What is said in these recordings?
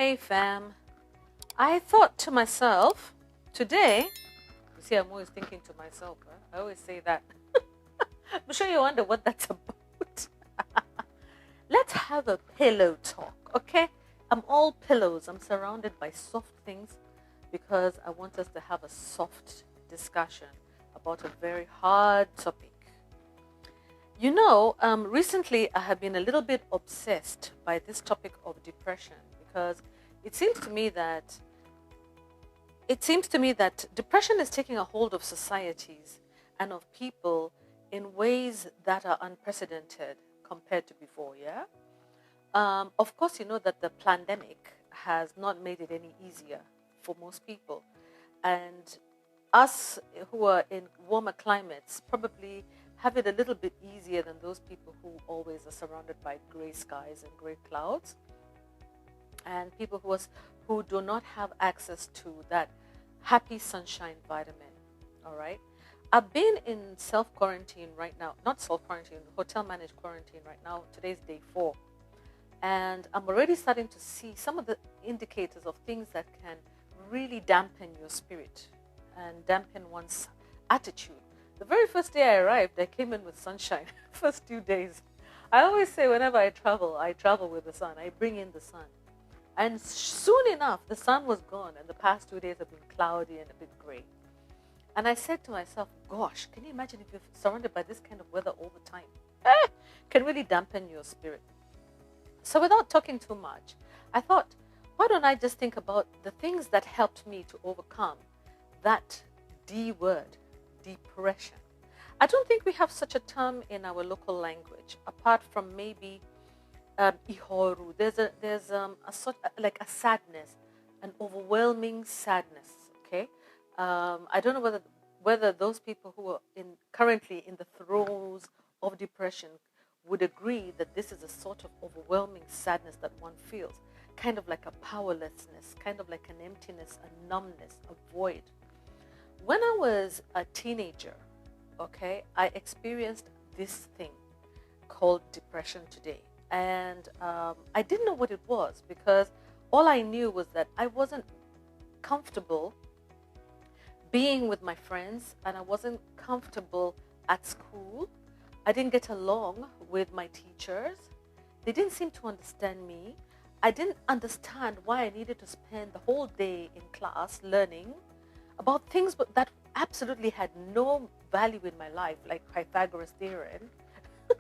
Hey fam, I thought to myself today, you see, I'm always thinking to myself, huh? I always say that. I'm sure you wonder what that's about. Let's have a pillow talk, okay? I'm all pillows. I'm surrounded by soft things because I want us to have a soft discussion about a very hard topic. Recently I have been a little bit obsessed by this topic of depression because it seems to me that depression is taking a hold of societies and of people in ways that are unprecedented compared to before. Yeah. Of course, you know that the pandemic has not made it any easier for most people, and us who are in warmer climates probably have it a little bit easier than those people who always are surrounded by gray skies and gray clouds, and people who do not have access to that happy sunshine vitamin. All right. I've been in self quarantine right now, not self quarantine, hotel managed quarantine right now. Today's day 4. And I'm already starting to see some of the indicators of things that can really dampen your spirit and dampen one's attitude. The very first day I arrived, I came in with sunshine. First 2 days. I always say whenever I travel with the sun. I bring in the sun. And soon enough, the sun was gone, and the past 2 days have been cloudy and a bit gray. And I said to myself, gosh, can you imagine if you're surrounded by this kind of weather all the time? Can really dampen your spirit. So without talking too much, I thought, why don't I just think about the things that helped me to overcome that D word, depression. I don't think we have such a term in our local language, apart from maybe ihoru. There's a sort like a sadness, an overwhelming sadness. Okay, I don't know whether those people who are currently in the throes of depression would agree that this is a sort of overwhelming sadness that one feels, kind of like a powerlessness, kind of like an emptiness, a numbness, a void. When I was a teenager, okay, I experienced this thing called depression today. And I didn't know what it was because all I knew was that I wasn't comfortable being with my friends and I wasn't comfortable at school. I didn't get along with my teachers. They didn't seem to understand me. I didn't understand why I needed to spend the whole day in class learning about things that absolutely had no value in my life, like Pythagoras theorem,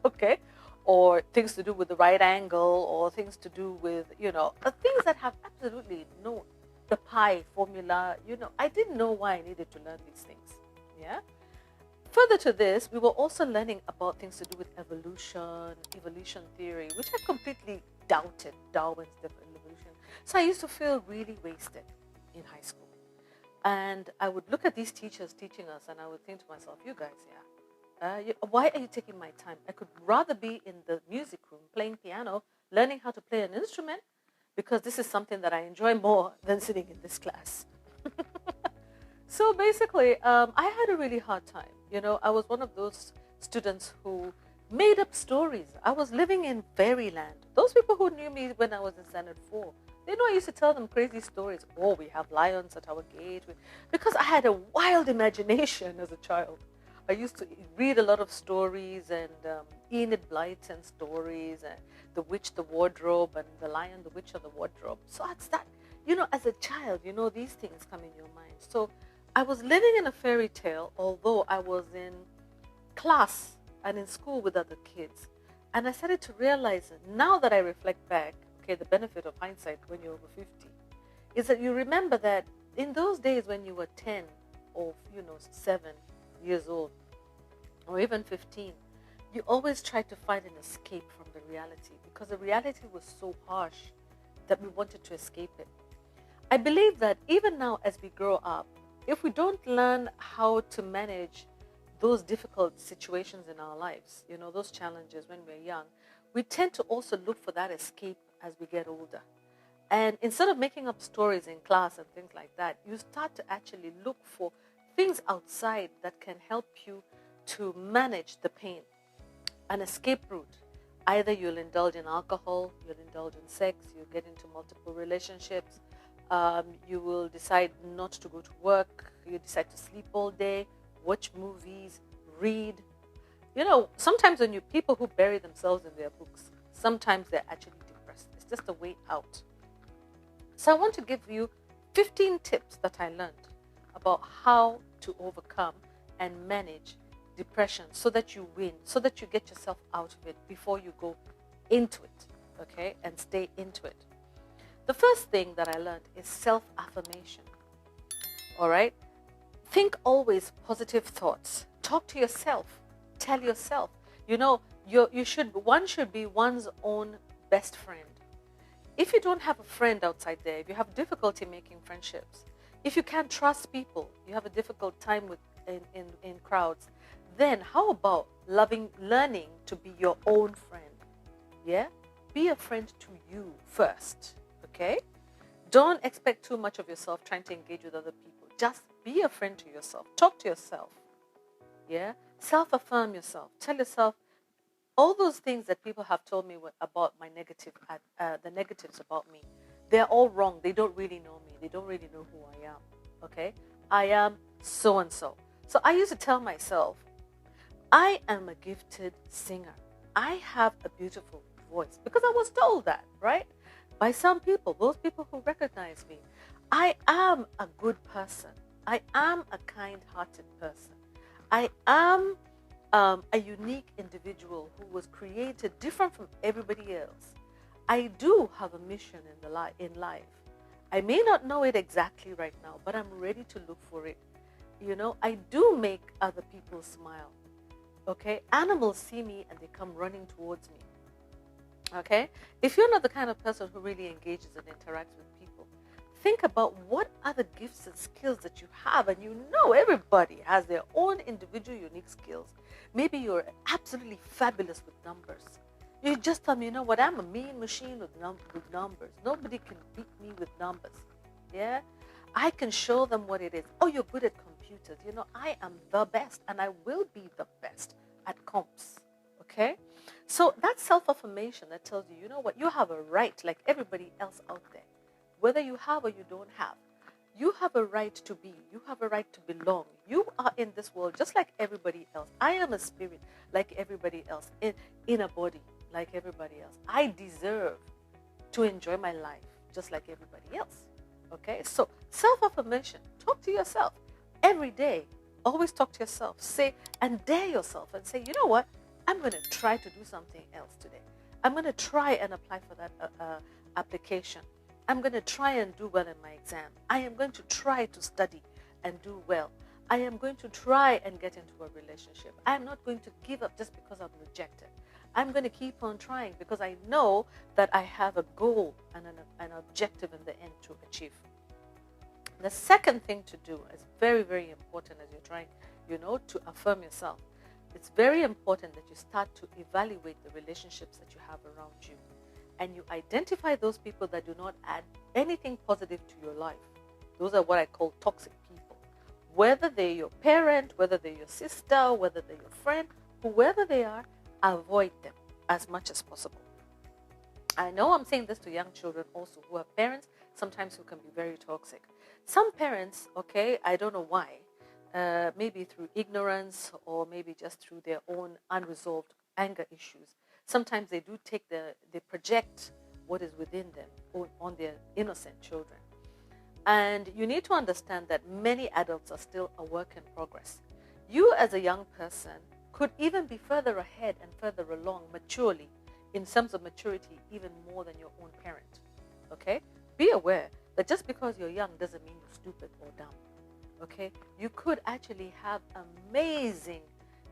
okay, or things to do with the right angle, or things to do with, things that have absolutely no, the pi formula, I didn't know why I needed to learn these things, yeah. Further to this, we were also learning about things to do with evolution theory, which I completely doubted, Darwin's evolution. So I used to feel really wasted in high school. And I would look at these teachers teaching us and I would think to myself, you guys, why are you taking my time? I could rather be in the music room playing piano, learning how to play an instrument, because this is something that I enjoy more than sitting in this class. So basically, I had a really hard time. I was one of those students who made up stories. I was living in fairyland. Those people who knew me when I was in Standard 4, they know I used to tell them crazy stories. Oh, we have lions at our gate. Because I had a wild imagination as a child. I used to read a lot of stories and Enid Blyton stories and The Witch, the Wardrobe, and The Lion, the Witch, and the Wardrobe. So it's that, as a child, these things come in your mind. So I was living in a fairy tale, although I was in class and in school with other kids. And I started to realize, now that I reflect back, okay, the benefit of hindsight when you're over 50, is that you remember that in those days when you were 10 or, 7 years old, or even 15, you always tried to find an escape from the reality because the reality was so harsh that we wanted to escape it. I believe that even now as we grow up, if we don't learn how to manage those difficult situations in our lives, those challenges when we're young, we tend to also look for that escape as we get older. And instead of making up stories in class and things like that, you start to actually look for things outside that can help you to manage the pain, an escape route, Either you'll indulge in alcohol, you'll indulge in sex, you'll get into multiple relationships, you will decide not to go to work, you decide to sleep all day, watch movies, read. You know, sometimes when you people who bury themselves in their books, sometimes they're actually depressed. It's just a way out. So I want to give you 15 tips that I learned about how to overcome and manage depression so that you win, so that you get yourself out of it before you go into it, okay, and stay into it. The first thing that I learned is self-affirmation, all right? Think always positive thoughts. Talk to yourself. Tell yourself. You know, one should be one's own best friend. If you don't have a friend outside there, if you have difficulty making friendships, if you can't trust people, you have a difficult time with in crowds, then how about learning to be your own friend? Yeah? Be a friend to you first, okay? Don't expect too much of yourself trying to engage with other people. Just be a friend to yourself. Talk to yourself. Yeah? Self-affirm yourself. Tell yourself all those things that people have told me about the negatives about me. They're all wrong. They don't really know me. They don't really know who I am. Okay? I am so-and-so. So I used to tell myself, I am a gifted singer. I have a beautiful voice. Because I was told that, right? By some people, those people who recognize me. I am a good person. I am a kind-hearted person. I am a unique individual who was created different from everybody else. I do have a mission in life. I may not know it exactly right now, but I'm ready to look for it. You know, I do make other people smile. Okay? Animals see me and they come running towards me. Okay? If you're not the kind of person who really engages and interacts with people, think about what other gifts and skills that you have. And you know everybody has their own individual unique skills. Maybe you're absolutely fabulous with numbers. You just tell me, you know what, I'm a mean machine with numbers. Nobody can beat me with numbers. Yeah? I can show them what it is. Oh, you're good at computers. You know, I am the best and I will be the best at comps. Okay? So that's self-affirmation that tells you, you know what, you have a right like everybody else out there. Whether you have or you don't have. You have a right to be. You have a right to belong. You are in this world just like everybody else. I am a spirit like everybody else, in a body like everybody else. I deserve to enjoy my life just like everybody else. Okay? So self-affirmation. Talk to yourself every day. Always talk to yourself. Say and dare yourself and say, you know what? I'm going to try to do something else today. I'm going to try and apply for that application. I'm going to try and do well in my exam. I am going to try to study and do well. I am going to try and get into a relationship. I am not going to give up just because I'm rejected. I'm going to keep on trying because I know that I have a goal and an objective in the end to achieve. The second thing to do is very, very important as you're trying, you know, to affirm yourself. It's very important that you start to evaluate the relationships that you have around you. And you identify those people that do not add anything positive to your life. Those are what I call toxic people. Whether they're your parent, whether they're your sister, whether they're your friend, whoever they are, avoid them as much as possible. I know I'm saying this to young children also who are parents, sometimes who can be very toxic. Some parents, okay, I don't know why, maybe through ignorance or maybe just through their own unresolved anger issues. Sometimes they project what is within them on their innocent children. And you need to understand that many adults are still a work in progress. You as a young person could even be further ahead and further along maturely, in terms of maturity, even more than your own parent. Okay? Be aware that just because you're young doesn't mean you're stupid or dumb. Okay? You could actually have amazing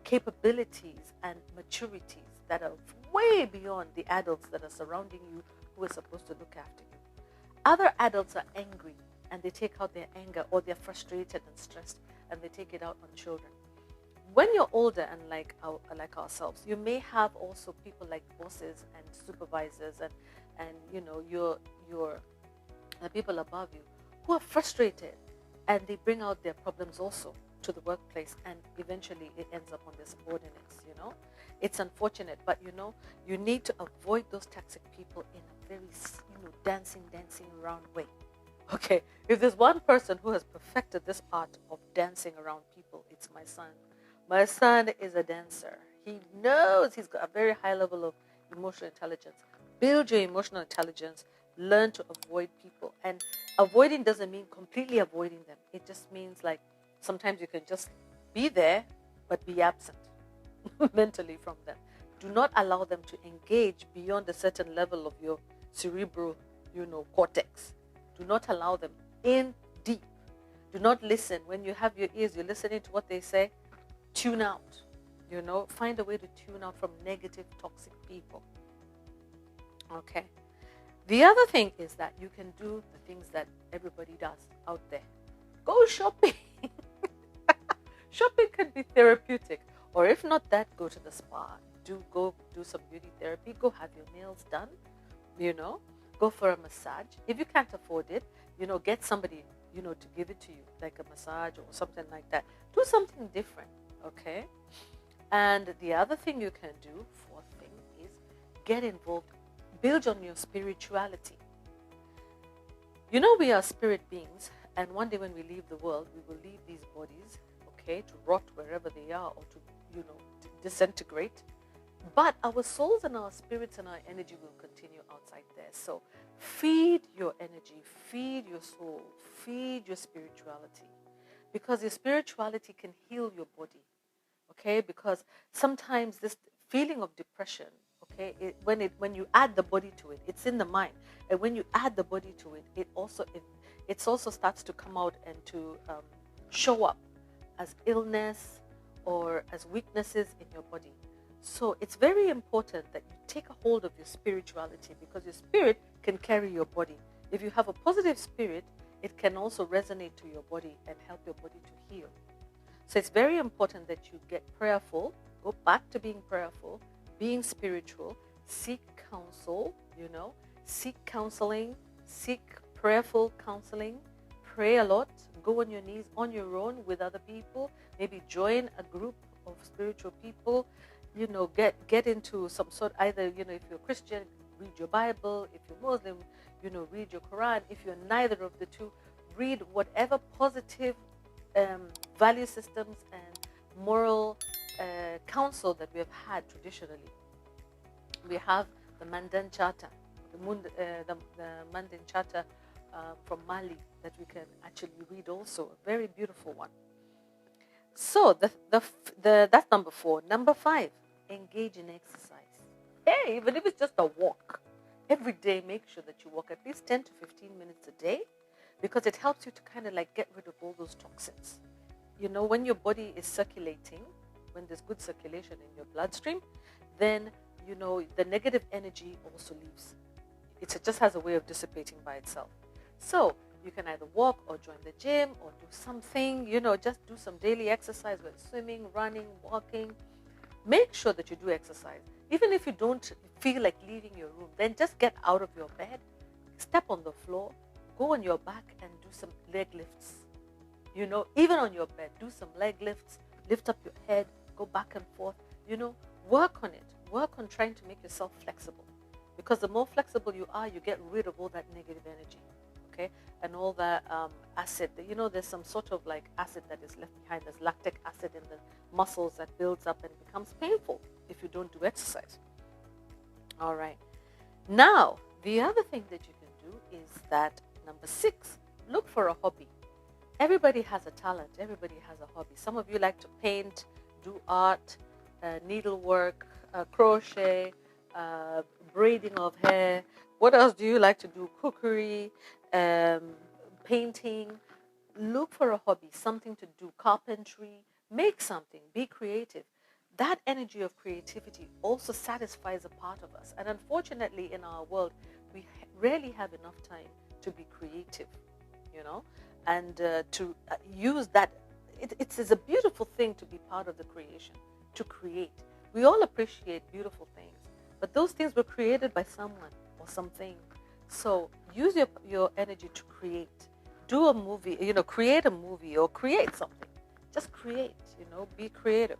capabilities and maturities that are way beyond the adults that are surrounding you who are supposed to look after you. Other adults are angry and they take out their anger, or they're frustrated and stressed and they take it out on children. When you're older and like ourselves, you may have also people like bosses and supervisors and you know your the people above you who are frustrated, and they bring out their problems also to the workplace, and eventually it ends up on their subordinates, you know. It's unfortunate, but you need to avoid those toxic people in a very, dancing around way. Okay, if there's one person who has perfected this art of dancing around people, it's my son. My son is a dancer. He knows, he's got a very high level of emotional intelligence. Build your emotional intelligence. Learn to avoid people. And avoiding doesn't mean completely avoiding them. It just means like sometimes you can just be there, but be absent mentally from them. Do not allow them to engage beyond a certain level of your cerebral, cortex. Do not allow them in deep. Do not listen. When you have your ears, you're listening to what they say. Tune out. Find a way to tune out from negative, toxic people. Okay. The other thing is that you can do the things that everybody does out there. Go shopping. Shopping can be therapeutic. Or if not that, go to the spa. Go do some beauty therapy. Go have your nails done. Go for a massage. If you can't afford it, get somebody, to give it to you, like a massage or something like that. Do something different, okay? And the other thing you can do, fourth thing, is get involved. Build on your spirituality. We are spirit beings, and one day when we leave the world, we will leave these bodies, okay, to rot wherever they are or to disintegrate. But our souls and our spirits and our energy will continue outside there. So feed your energy, feed your soul, feed your spirituality. Because your spirituality can heal your body. Okay? Because sometimes this feeling of depression, okay, when you add the body to it, it's in the mind. And when you add the body to it, it also starts to come out and to show up as illness or as weaknesses in your body. So it's very important that you take a hold of your spirituality, because your spirit can carry your body. If you have a positive spirit, it can also resonate to your body and help your body to heal. So it's very important that you get prayerful, go back to being prayerful, being spiritual, seek counsel, seek counseling, seek prayerful counseling, pray a lot, go on your knees on your own with other people, maybe join a group of spiritual people, get into some sort, either, if you're Christian, read your Bible. If you're Muslim, read your Quran. If you're neither of the two, read whatever positive value systems and moral counsel that we have had traditionally. We have the Mandan Charter, the Mandan Charter from Mali that we can actually read also. A very beautiful one. So that's number 4. Number 5, engage in exercise. Hey, even if it's just a walk, every day make sure that you walk at least 10 to 15 minutes a day, because it helps you to kind of like get rid of all those toxins. When your body is circulating, when there's good circulation in your bloodstream, then the negative energy also leaves. It just has a way of dissipating by itself. So you can either walk or join the gym or do something, just do some daily exercise, whether swimming, running, walking. Make sure that you do exercise. Even if you don't feel like leaving your room, then just get out of your bed, step on the floor, go on your back and do some leg lifts. Even on your bed, do some leg lifts, lift up your head, go back and forth, work on it. Work on trying to make yourself flexible. Because the more flexible you are, you get rid of all that negative energy. Okay, and all that acid. There's some sort of like acid that is left behind. There's lactic acid in the muscles that builds up and becomes painful if you don't do exercise. All right. Now, the other thing that you can do is that number 6, look for a hobby. Everybody has a talent. Everybody has a hobby. Some of you like to paint, do art, needlework, crochet, braiding of hair. What else do you like to do? Cookery, painting. Look for a hobby, something to do, carpentry. Make something, be creative. That energy of creativity also satisfies a part of us. And unfortunately, in our world, we rarely have enough time to be creative, and to use that. It's a beautiful thing to be part of the creation, to create. We all appreciate beautiful things, but those things were created by someone or something. So use your energy to create. Do a movie, create a movie or create something. Just create, be creative.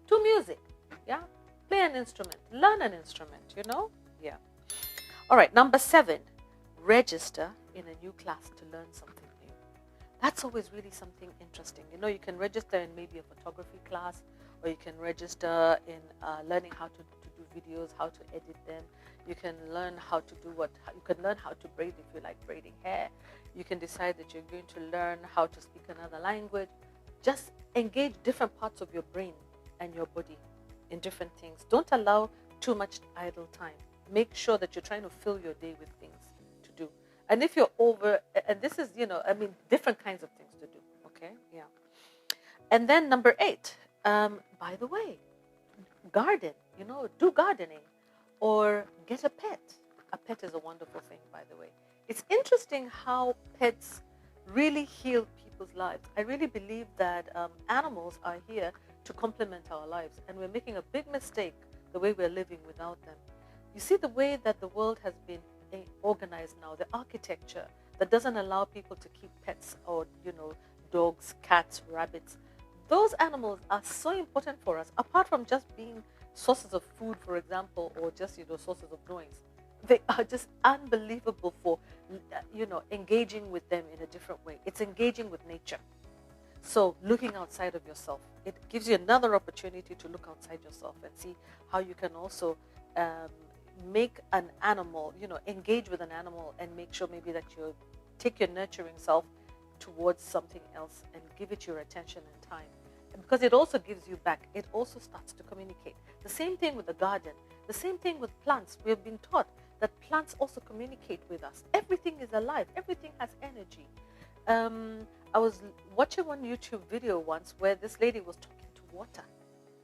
to music. Yeah. Play an instrument. Learn an instrument, Yeah. All right. Number 7, register in a new class to learn something new. That's always really something interesting. You can register in maybe a photography class, or you can register in learning how to do videos, how to edit them. You can learn how to do you can learn how to braid if you like braiding hair. You can decide that you're going to learn how to speak another language. Just engage different parts of your brain and your body in different things. Don't allow too much idle time. Make sure that you're trying to fill your day with things to do. And if you're and this is, different kinds of things to do. Okay, yeah. And then number 8, by the way, garden, do gardening or get a pet. A pet is a wonderful thing, by the way. It's interesting how pets really heal people's lives. I really believe that animals are here to complement our lives, and we're making a big mistake the way we're living without them. You see the way that the world has been organized now, the architecture that doesn't allow people to keep pets or, dogs, cats, rabbits. Those animals are so important for us, apart from just being sources of food, for example, or just, sources of noise. They are just unbelievable for, engaging with them in a different way. It's engaging with nature. So looking outside of yourself, it gives you another opportunity to look outside yourself and see how you can also make an animal, engage with an animal, and make sure maybe that you take your nurturing self towards something else and give it your attention and time. And because it also gives you back, it also starts to communicate. The same thing with the garden, the same thing with plants. We have been taught that plants also communicate with us. Everything is alive, everything has energy. I was watching one YouTube video once where this lady was talking to water.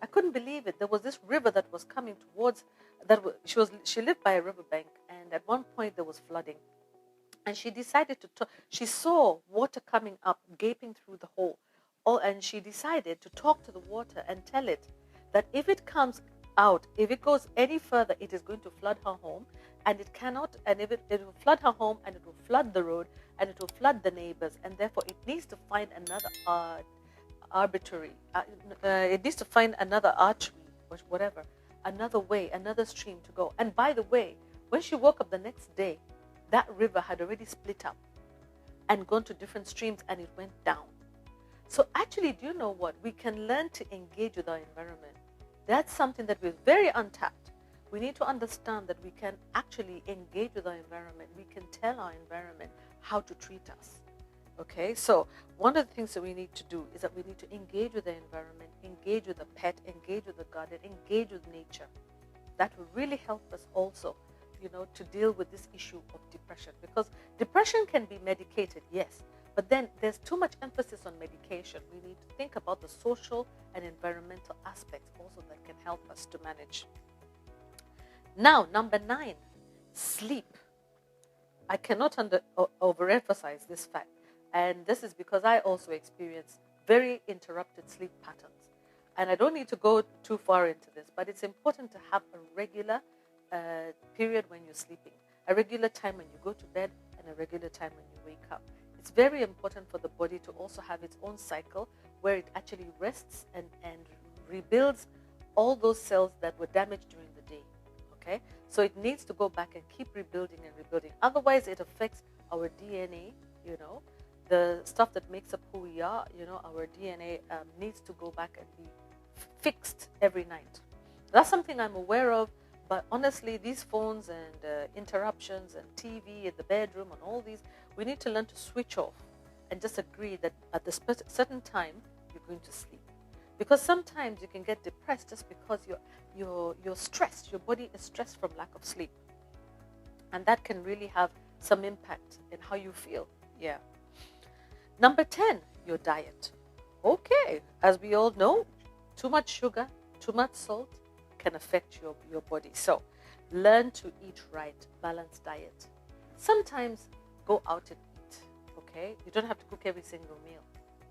I couldn't believe it. There was this river that was coming towards she lived by a riverbank, and at one point there was flooding. And she decided to talk. She saw water coming up, gaping through the hole. And she decided to talk to the water and tell it that if it comes out, if it goes any further, it is going to flood her home, and it cannot, and if it will flood her home, and it will flood the road, and it will flood the neighbors, and therefore it needs to find another it needs to find another artery or whatever, another way, another stream to go. And by the way, when she woke up the next day, that river had already split up and gone to different streams, and it went down. So actually, do you know what? We can learn to engage with our environment. That's something that we're very untapped. We need to understand that we can actually engage with our environment. We can tell our environment how to treat us. Okay, so one of the things that we need to do is that we need to engage with the environment, engage with the pet, engage with the garden, engage with nature. That will really help us also, to deal with this issue of depression. Because depression can be medicated, yes, but then there's too much emphasis on medication. We need to think about the social and environmental aspects also that can help us to manage. Now, number 9, sleep. I cannot overemphasize this fact. And this is because I also experience very interrupted sleep patterns. And I don't need to go too far into this, but it's important to have a regular period when you're sleeping, a regular time when you go to bed, and a regular time when you wake up. It's very important for the body to also have its own cycle where it actually rests and rebuilds all those cells that were damaged during the day. Okay? So it needs to go back and keep rebuilding and rebuilding. Otherwise, it affects our DNA, the stuff that makes up who we are, our DNA needs to go back and be fixed every night. That's something I'm aware of, but honestly, these phones and interruptions and TV in the bedroom and all these, we need to learn to switch off and just agree that at a certain time, you're going to sleep. Because sometimes you can get depressed just because you're stressed. Your body is stressed from lack of sleep. And that can really have some impact in how you feel. Yeah. Number 10, your diet. Okay, as we all know, too much sugar, too much salt can affect your body. So learn to eat right, balanced diet. Sometimes go out and eat, okay? You don't have to cook every single meal,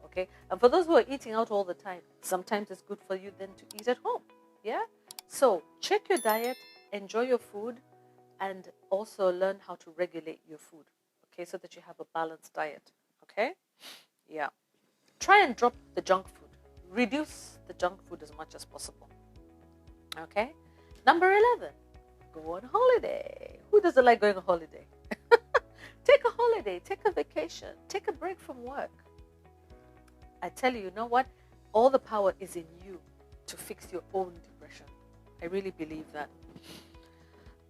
okay? And for those who are eating out all the time, sometimes it's good for you then to eat at home, yeah? So check your diet, enjoy your food, and also learn how to regulate your food, okay? So that you have a balanced diet, okay? Yeah. Try and drop the junk food. reduce the junk food as much as possible. Okay? Number 11, go on holiday. Who doesn't like going on holiday? Take a holiday, take a vacation, take a break from work. I tell you, you know what? All the power is in you to fix your own depression. I really believe that.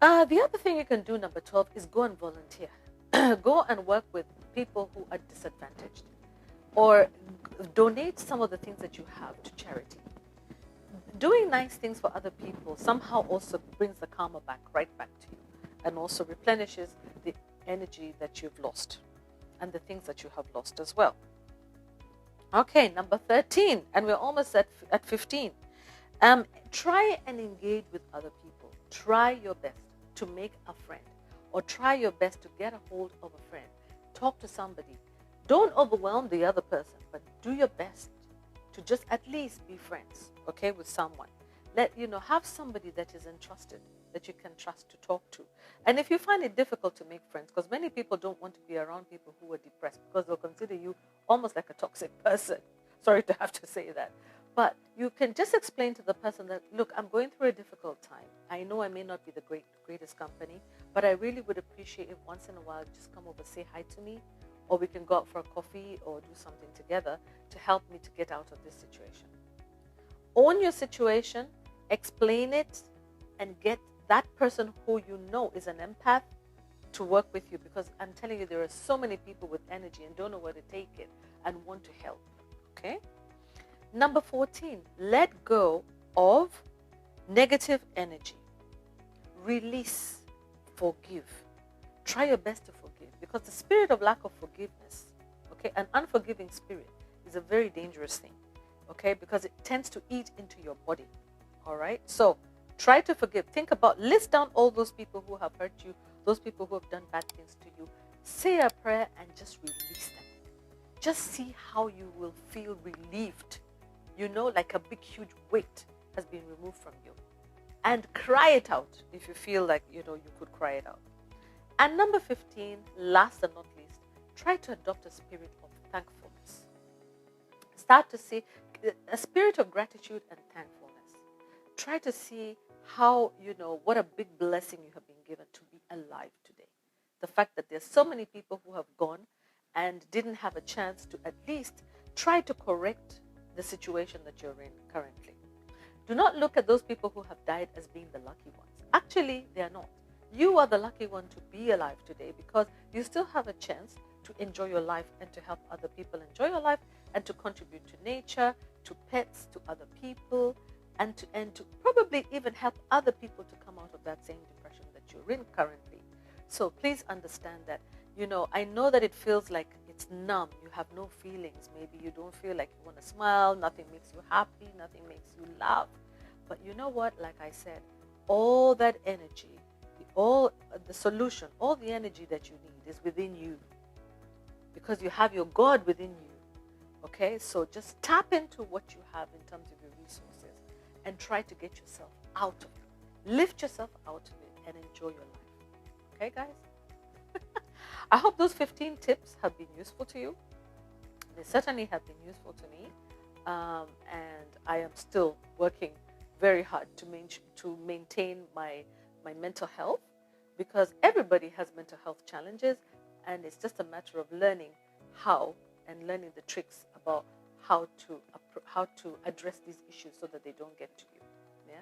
The other thing you can do, number 12, is go and volunteer. Go and work with people who are disadvantaged, or donate some of the things that you have to charity. Doing nice things for other people somehow also brings the karma right back to you, and also replenishes the energy that you've lost and the things that you have lost as well. Okay, number 13, and we're almost at 15. Try and engage with other people. Try your best to make a friend, or try your best to get a hold of a friend. Talk to somebody. Don't overwhelm the other person, but do your best to just at least be friends, okay, with someone. Have somebody that is entrusted, that you can trust to talk to. And if you find it difficult to make friends, because many people don't want to be around people who are depressed because they'll consider you almost like a toxic person. Sorry to have to say that. But you can just explain to the person that, look, I'm going through a difficult time. I know I may not be the greatest company, but I really would appreciate if once in a while you just come over, say hi to me, or we can go out for a coffee or do something together to help me to get out of this situation. Own your situation, explain it, and get that person who you know is an empath to work with you, because I'm telling you, there are so many people with energy and don't know where to take it and want to help. Okay? Number 14, let go of negative energy. Release, forgive. Try your best to forgive, because the spirit of lack of forgiveness, okay, an unforgiving spirit is a very dangerous thing, okay, because it tends to eat into your body. All right? So try to forgive. List down all those people who have hurt you, those people who have done bad things to you. Say a prayer and just release them. Just see how you will feel relieved. Like a big, huge weight has been removed from you. And cry it out if you feel like, you could cry it out. And number 15, last and not least, try to adopt a spirit of thankfulness. Start to see a spirit of gratitude and thankfulness. Try to see how, what a big blessing you have been given to be alive today. The fact that there's so many people who have gone and didn't have a chance to at least try to correct the situation that you're in currently. Do not look at those people who have died as being the lucky ones. Actually, they are not. You are the lucky one to be alive today, because you still have a chance to enjoy your life and to help other people enjoy your life, and to contribute to nature, to pets, to other people, and to probably even help other people to come out of that same depression that you're in currently. So please understand that, I know that it feels like it's numb. You have no feelings. Maybe you don't feel like you want to smile. Nothing makes you happy. Nothing makes you laugh. But you know what? Like I said, all that energy, all the solution, all the energy that you need is within you, because you have your God within you. Okay? So just tap into what you have in terms of your resources and try to get yourself out of it. Lift yourself out of it and enjoy your life. Okay, guys? I hope those 15 tips have been useful to you. They certainly have been useful to me. And I am still working very hard to maintain my mental health, because everybody has mental health challenges, and it's just a matter of learning how and learning the tricks about how to address these issues so that they don't get to you. Yeah.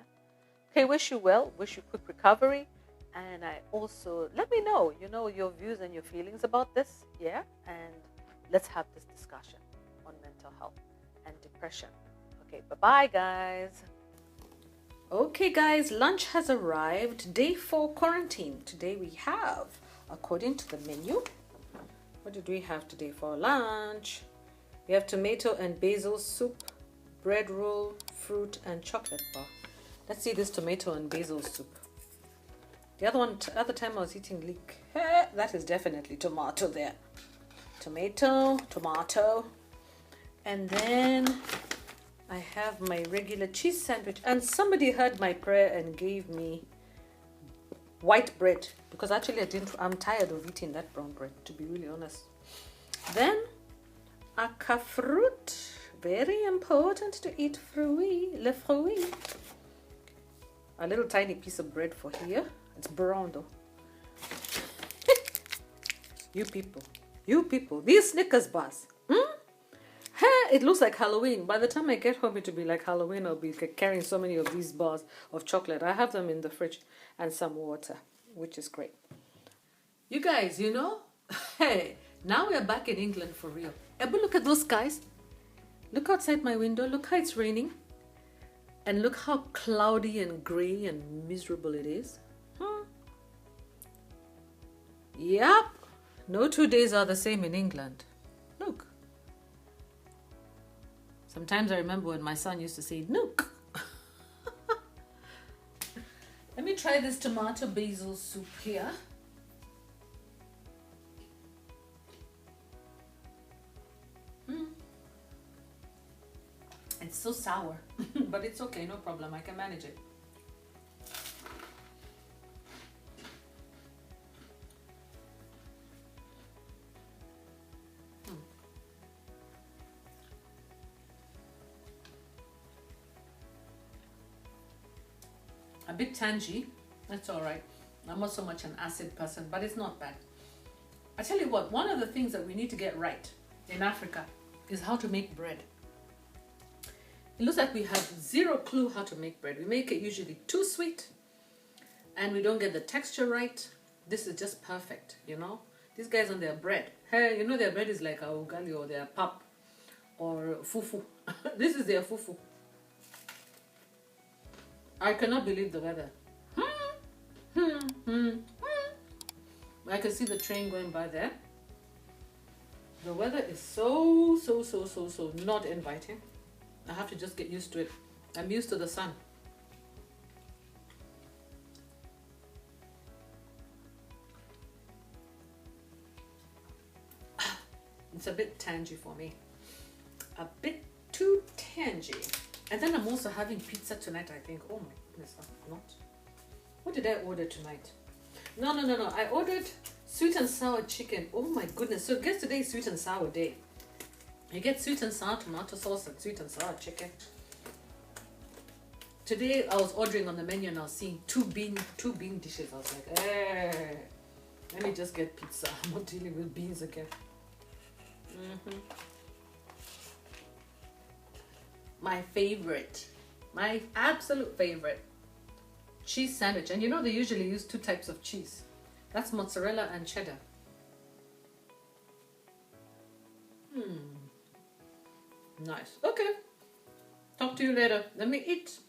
Okay. Wish you well. Wish you quick recovery. And I also, let me know, your views and your feelings about this. Yeah. And let's have this discussion on mental health and depression. Okay. Bye-bye, guys. Okay, guys, lunch has arrived. Day 4 quarantine. Today we have, according to the menu, what did we have today for lunch? We have tomato and basil soup, bread roll, fruit, and chocolate bar. Let's see this tomato and basil soup. The other time I was eating leek. That is definitely tomato there. Tomato. And then I have my regular cheese sandwich. And somebody heard my prayer and gave me white bread, because actually I'm tired of eating that brown bread, to be really honest. Then aka fruit, Very important to eat le fruit. A little tiny piece of bread for here. It's brown though. You people, these Snickers bars. It looks like Halloween. By the time I get home, it'll be like Halloween. I'll be carrying so many of these bars of chocolate. I have them in the fridge and some water, which is great. You guys, you know, hey, now we're back in England for real. But look at those skies. Look outside my window. Look how it's raining. And look how cloudy and grey and miserable it is. Yep. No 2 days are the same in England. Look. Sometimes I remember when my son used to say, "Nook." Let me try this tomato basil soup here. It's so sour, but it's okay, no problem. I can manage it. A bit tangy, that's all right. I'm not so much an acid person, but it's not bad. I tell you what, one of the things that we need to get right in Africa is how to make bread. It looks like we have zero clue how to make bread. We make it usually too sweet and we don't get the texture right. This is just perfect, you know. These guys on their bread, hey, you know their bread is like a ugali or their pap or fufu. This is their fufu. I cannot believe the weather. I can see the train going by there. The weather is so not inviting. I have to just get used to it. I'm used to the sun. It's a bit tangy for me. A bit too tangy. And then I'm also having pizza tonight, I think. Oh my goodness, I'm not. What did I order tonight? No. I ordered sweet and sour chicken. Oh my goodness. So guess today's sweet and sour day. You get sweet and sour tomato sauce and sweet and sour chicken. Today I was ordering on the menu and I was seeing two bean dishes. I was like, hey, let me just get pizza. I'm not dealing with beans again. My favorite, my absolute favorite, cheese sandwich. And you know they usually use two types of cheese. That's mozzarella and cheddar. Nice. Okay. Talk to you later. Let me eat.